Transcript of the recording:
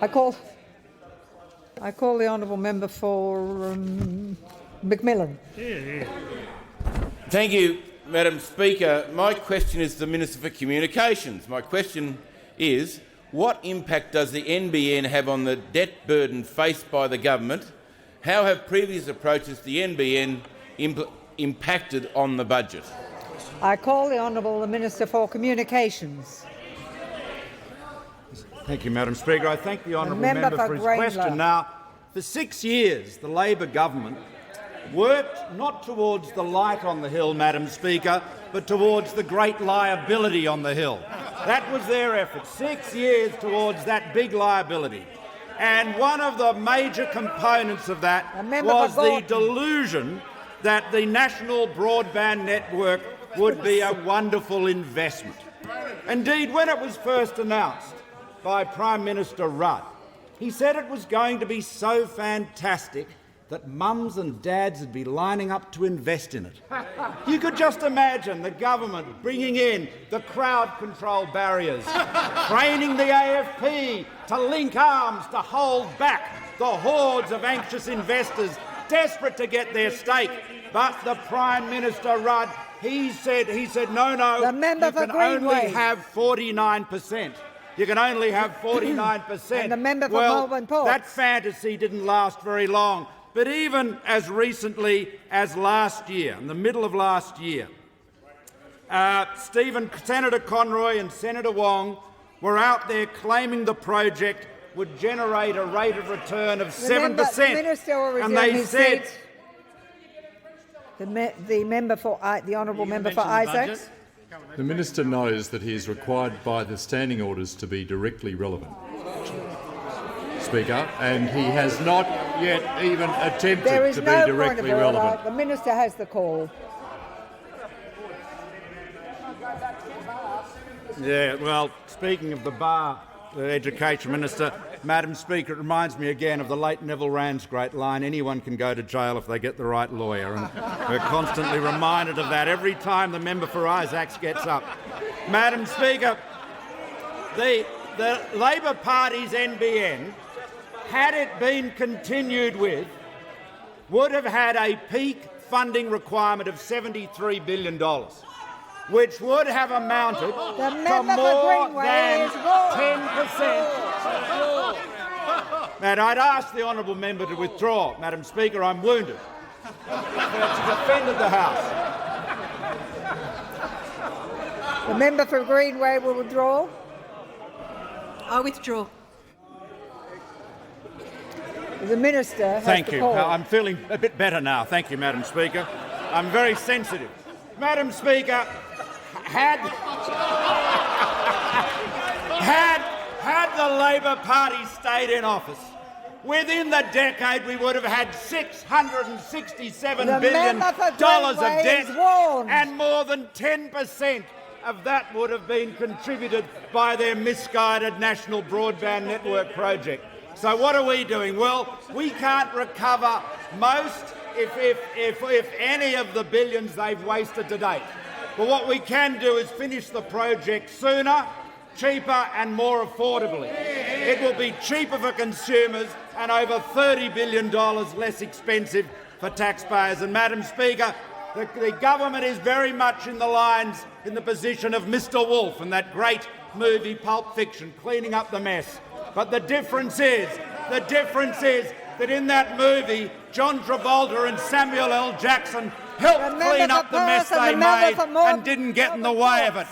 I call the honourable member for McMillan. Thank you, Madam Speaker. My question is to the Minister for Communications. My question is, what impact does the NBN have on the debt burden faced by the government? How have previous approaches to the NBN impacted on the budget? I call the honourable Minister for Communications. Thank you, Madam Speaker. I thank the honourable member for his question. Now, for 6 years, the Labor government worked not towards the light on the hill, Madam Speaker, but towards the great liability on the hill. That was their effort, 6 years towards that big liability. And one of the major components of that was the delusion that the national broadband network would be a wonderful investment. Indeed, when it was first announced by Prime Minister Rudd, he said it was going to be so fantastic that mums and dads would be lining up to invest in it. You could just imagine the government bringing in the crowd control barriers, training the AFP to link arms to hold back the hordes of anxious investors desperate to get their stake. But the Prime Minister Rudd, he said, no, you can only have 49%. You can only have 49%. And the member for Melbourne Port. That fantasy didn't last very long. But even as recently as last year, in the middle of last year, Senator Conroy and Senator Wong were out there claiming the project would generate a rate of return of 7%. The Minister will resume his seat. The member for the honourable member for Isaacs. The Minister knows that he is required by the standing orders to be directly relevant, Speaker, and he has not yet even attempted to be directly relevant. The Minister has the call. Yeah, well, speaking of the bar, the Education Minister, Madam Speaker, it reminds me again of the late Neville Rand's great line, anyone can go to jail if they get the right lawyer, and we're constantly reminded of that every time the member for Isaacs gets up. Madam Speaker, the Labor Party's NBN, had it been continued with, would have had a peak funding requirement of $73 billion, which would have amounted to more than 10%. And I'd ask the honourable member to withdraw. Madam Speaker, I'm wounded. She's offended the House. The member for Greenway will withdraw. I withdraw. The Minister has Thank the you. call. I'm feeling a bit better now. Thank you, Madam Speaker. I'm very sensitive. Madam Speaker, had the Labor Party stayed in office, within the decade we would have had $667 billion of debt, and more than 10% of that would have been contributed by their misguided national broadband network project. So what are we doing? Well, we can't recover most, if any, of the billions they've wasted to date. But what we can do is finish the project sooner, cheaper and more affordably. It will be cheaper for consumers and over $30 billion less expensive for taxpayers. And, Madam Speaker, the government is very much in the position of Mr. Wolfe in that great movie Pulp Fiction, cleaning up the mess. But the difference is that in that movie, John Travolta and Samuel L. Jackson helped clean up the mess they made and didn't get in the way of it.